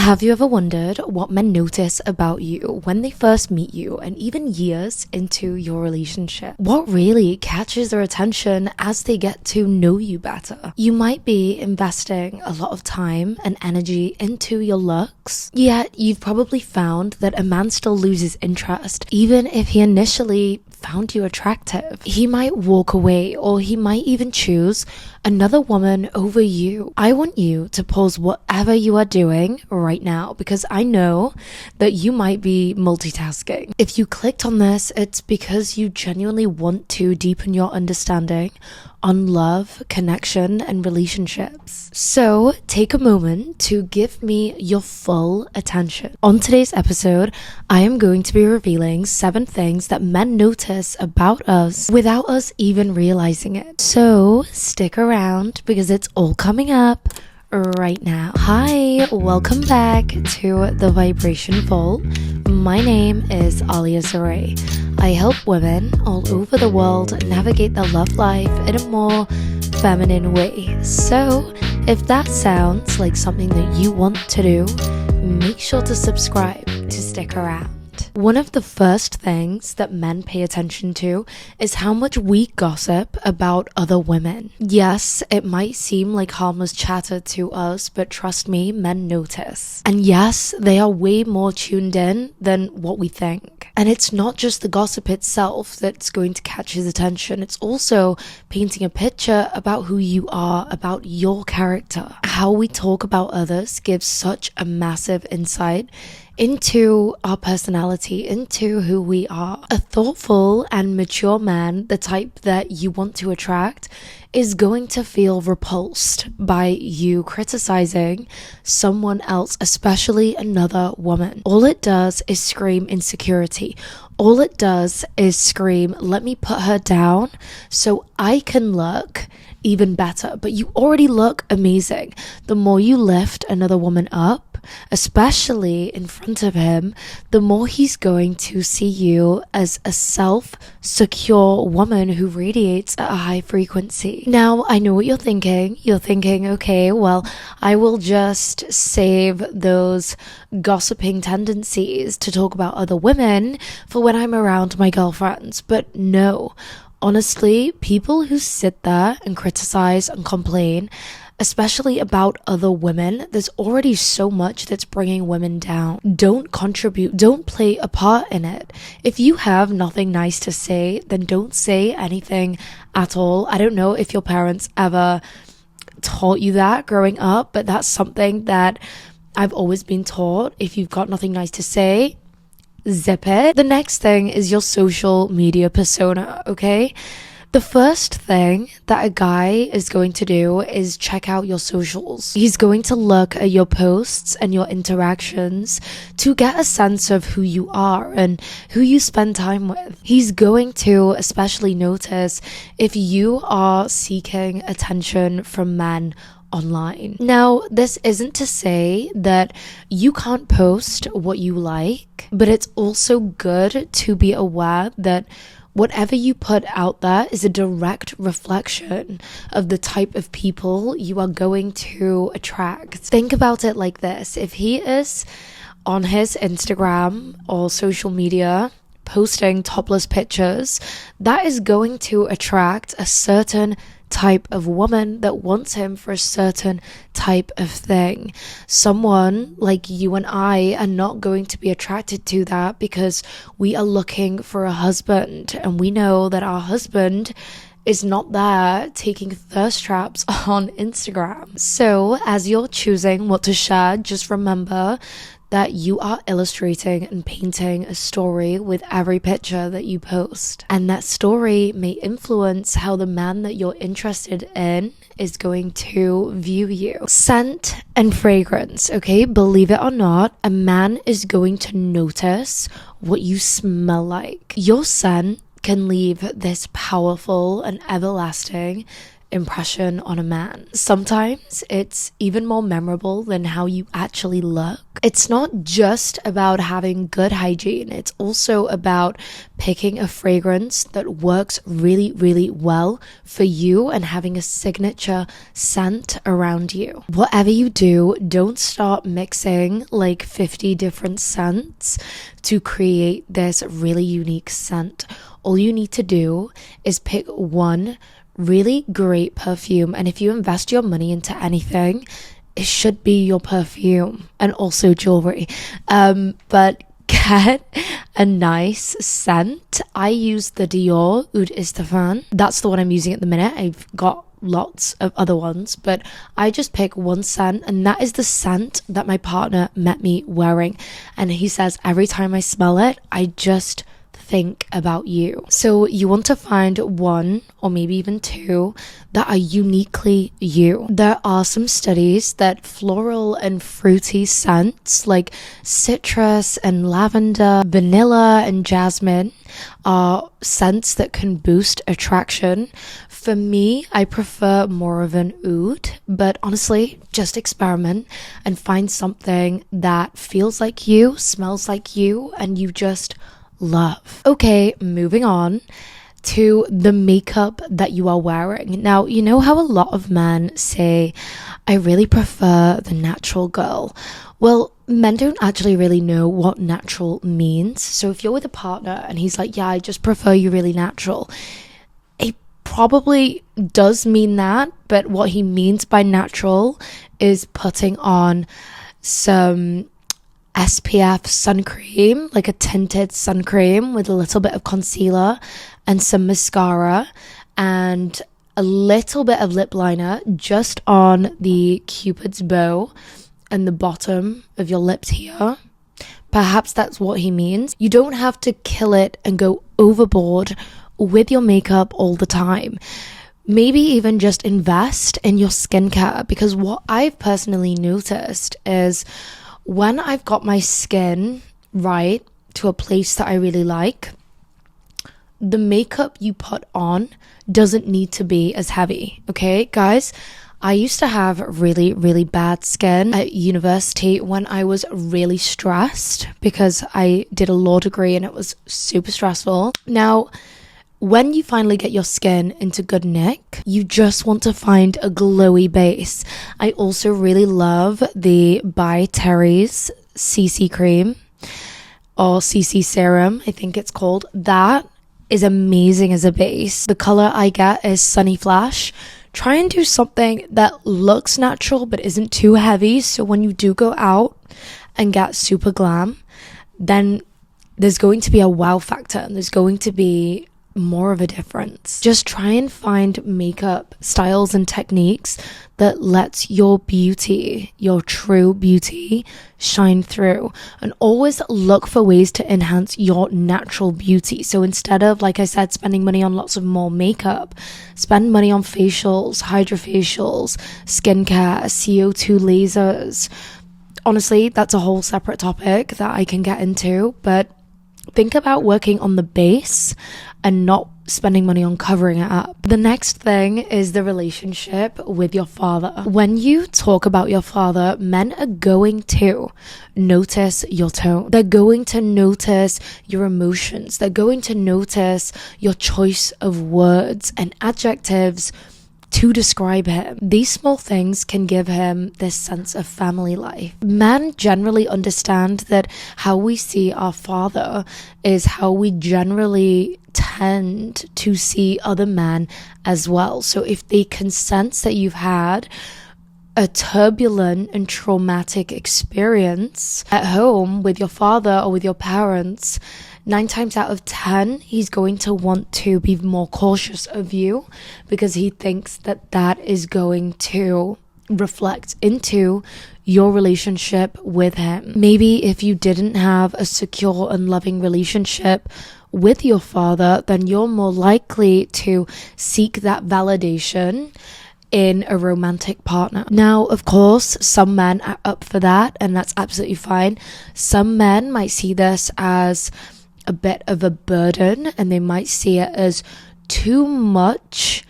Have you ever wondered what men notice about you when they first meet you and even years into your relationship? What really catches their attention as they get to know you better? You might be investing a lot of time and energy into your looks, yet you've probably found that a man still loses interest even if he initially found you attractive. He might walk away, or he might even choose another woman over you. I want you to pause whatever you are doing right now, because I know that you might be multitasking. If you clicked on this, it's because you genuinely want to deepen your understanding on love, connection, and relationships. So take a moment to give me your full attention. On today's episode, I am going to be revealing 7 things that men notice about us without us even realizing it. So stick around because it's all coming up right now. Hi, welcome back to the Vibration Vault. My name is Alia Zaray. I help women all over the world navigate their love life in a more feminine way. So if that sounds like something that you want to do, make sure to subscribe to stick around. One of the first things that men pay attention to is how much we gossip about other women. Yes, it might seem like harmless chatter to us, but trust me, men notice. And yes, they are way more tuned in than what we think. And it's not just the gossip itself that's going to catch his attention. It's also painting a picture about who you are, about your character. How we talk about others gives such a massive insight into our personality, into who we are. A thoughtful and mature man, the type that you want to attract, is going to feel repulsed by you criticizing someone else, especially another woman. All it does is scream insecurity. All it does is scream, let me put her down so I can look even better. But you already look amazing. The more you lift another woman up, especially in front of him, the more he's going to see you as a self-secure woman who radiates at a high frequency. Now, I know what you're thinking. You're thinking, okay, well, I will just save those gossiping tendencies to talk about other women for when I'm around my girlfriends. But no, honestly, people who sit there and criticize and complain, especially about other women, there's already so much that's bringing women down. Don't contribute. Don't play a part in it. If you have nothing nice to say, then don't say anything at all. I don't know if your parents ever taught you that growing up, but that's something that I've always been taught. If you've got nothing nice to say, zip it. The next thing is your social media persona, okay? The first thing that a guy is going to do is check out your socials. He's going to look at your posts and your interactions to get a sense of who you are and who you spend time with. He's going to especially notice if you are seeking attention from men online. Now, this isn't to say that you can't post what you like, but it's also good to be aware that whatever you put out there is a direct reflection of the type of people you are going to attract. Think about it like this. If he is on his Instagram or social media posting topless pictures, that is going to attract a certain type of woman that wants him for a certain type of thing. Someone like you and I are not going to be attracted to that because we are looking for a husband, and we know that our husband is not there taking thirst traps on Instagram. So as you're choosing what to share, just remember that you are illustrating and painting a story with every picture that you post. And that story may influence how the man that you're interested in is going to view you. Scent and fragrance, okay? Believe it or not, a man is going to notice what you smell like. Your scent can leave this powerful and everlasting impression on a man. Sometimes it's even more memorable than how you actually look. It's not just about having good hygiene, it's also about picking a fragrance that works really, really well for you and having a signature scent around you. Whatever you do, don't start mixing like 50 different scents to create this really unique scent. All you need to do is pick one really great perfume, and if you invest your money into anything, it should be your perfume and also jewelry. But get a nice scent. I use the Dior Oud Istefan. That's the one I'm using at the minute. I've got lots of other ones, but I just pick one scent, and that is the scent that my partner met me wearing. And he says every time I smell it, I just think about you. So you want to find one or maybe even two that are uniquely you. There are some studies that floral and fruity scents like citrus and lavender, vanilla and jasmine are scents that can boost attraction. For me, I prefer more of an oud, but honestly, just experiment and find something that feels like you, smells like you, and you just love. Okay, moving on to the makeup that you are wearing. Now, you know how a lot of men say, I really prefer the natural girl. Well, men don't actually really know what natural means. So if you're with a partner and he's like, yeah, I just prefer you really natural, it probably does mean that, but what he means by natural is putting on some SPF sun cream, like a tinted sun cream with a little bit of concealer and some mascara and a little bit of lip liner just on the cupid's bow and the bottom of your lips here. Perhaps that's what he means. You don't have to kill it and go overboard with your makeup all the time. Maybe even just invest in your skincare, because what I've personally noticed is when I've got my skin right to a place that I really like, the makeup you put on doesn't need to be as heavy, okay? Guys, I used to have really, really bad skin at university when I was really stressed because I did a law degree and it was super stressful. Now, when you finally get your skin into good nick, you just want to find a glowy base. I also really love the By Terry's CC cream or CC serum, I think it's called. That is amazing as a base. The color I get is Sunny Flash. Try and do something that looks natural but isn't too heavy, so when you do go out and get super glam, then there's going to be a wow factor and there's going to be more of a difference. Just try and find makeup styles and techniques that lets your beauty, your true beauty, shine through, and always look for ways to enhance your natural beauty. So instead of, like I said, spending money on lots of more makeup, spend money on facials, hydrofacials, skincare, CO2 lasers. Honestly, that's a whole separate topic that I can get into, but think about working on the base and not spending money on covering it up. The next thing is the relationship with your father. When you talk about your father, men are going to notice your tone. They're going to notice your emotions. They're going to notice your choice of words and adjectives to describe him. These small things can give him this sense of family life. Men generally understand that how we see our father is how we generally tend to see other men as well. So if they can sense that you've had a turbulent and traumatic experience at home with your father or with your parents, 9 times out of 10, he's going to want to be more cautious of you because he thinks that that is going to reflect into your relationship with him. Maybe if you didn't have a secure and loving relationship with your father, then you're more likely to seek that validation in a romantic partner. Now, of course, some men are up for that, and that's absolutely fine. Some men might see this as a bit of a burden, and they might see it as too much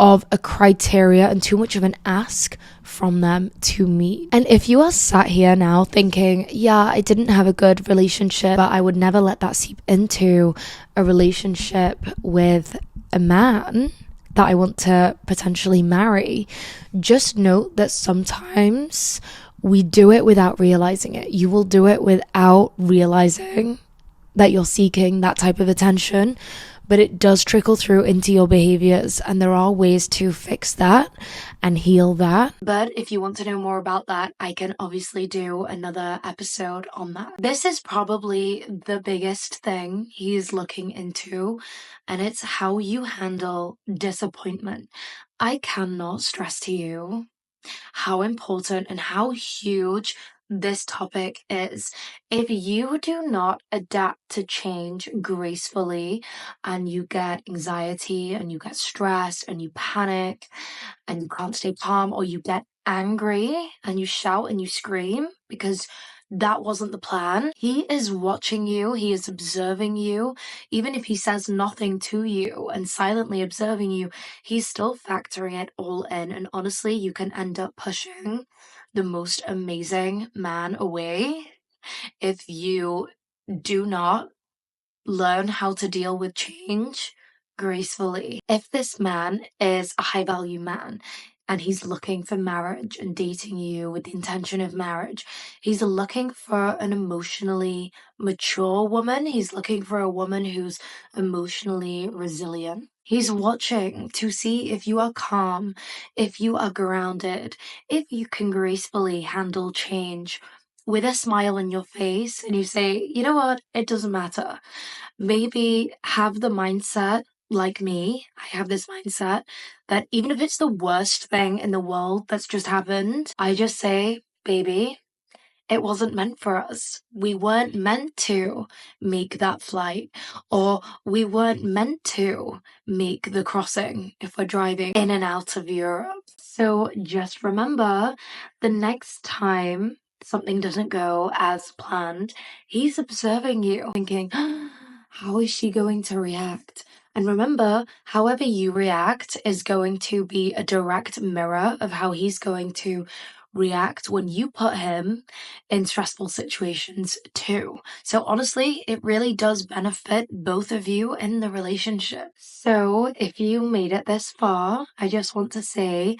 of a criteria and too much of an ask from them to meet. And if you are sat here now thinking, yeah, I didn't have a good relationship, but I would never let that seep into a relationship with a man that I want to potentially marry, just note that sometimes we do it without realizing it. You will do it without realizing that you're seeking that type of attention, but it does trickle through into your behaviors, and there are ways to fix that and heal that. But if you want to know more about that, I can obviously do another episode on that. This is probably the biggest thing he's looking into, and it's how you handle disappointment. I cannot stress to you how important and how huge this topic is. If you do not adapt to change gracefully, and you get anxiety and you get stressed and you panic and you can't stay calm, or you get angry and you shout and you scream because that wasn't the plan. He is watching you, he is observing you. Even if he says nothing to you and silently observing you, he's still factoring it all in. And honestly, you can end up pushing the most amazing man away if you do not learn how to deal with change gracefully. If this man is a high value man and he's looking for marriage and dating you with the intention of marriage, he's looking for an emotionally mature woman. He's looking for a woman who's emotionally resilient. He's watching to see if you are calm, if you are grounded, if you can gracefully handle change with a smile on your face, and you say, you know what, it doesn't matter. Maybe have the mindset like me. I have this mindset that even if it's the worst thing in the world that's just happened, I just say, baby, it wasn't meant for us. We weren't meant to make that flight, or we weren't meant to make the crossing if we're driving in and out of Europe. So just remember, the next time something doesn't go as planned, he's observing you, thinking, how is she going to react? And remember, however you react is going to be a direct mirror of how he's going to react when you put him in stressful situations too. So honestly, it really does benefit both of you in the relationship. So if you made it this far, I just want to say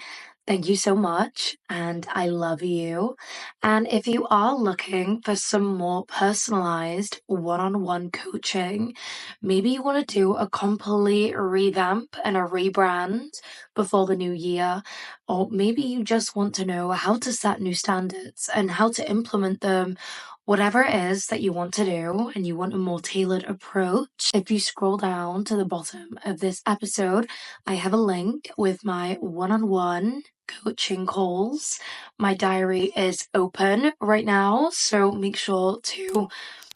thank you so much, and I love you. And if you are looking for some more personalized one-on-one coaching, maybe you want to do a complete revamp and a rebrand before the new year, or maybe you just want to know how to set new standards and how to implement them. Whatever it is that you want to do and you want a more tailored approach, if you scroll down to the bottom of this episode, I have a link with my one-on-one coaching calls. My diary is open right now, so make sure to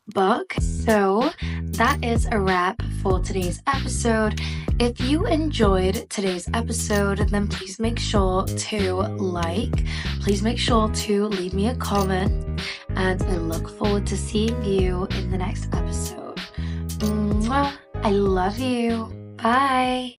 book. So that is a wrap for today's episode. If you enjoyed today's episode, then please make sure to like, please make sure to leave me a comment, and I look forward to seeing you in the next episode. Mwah! I love you. Bye.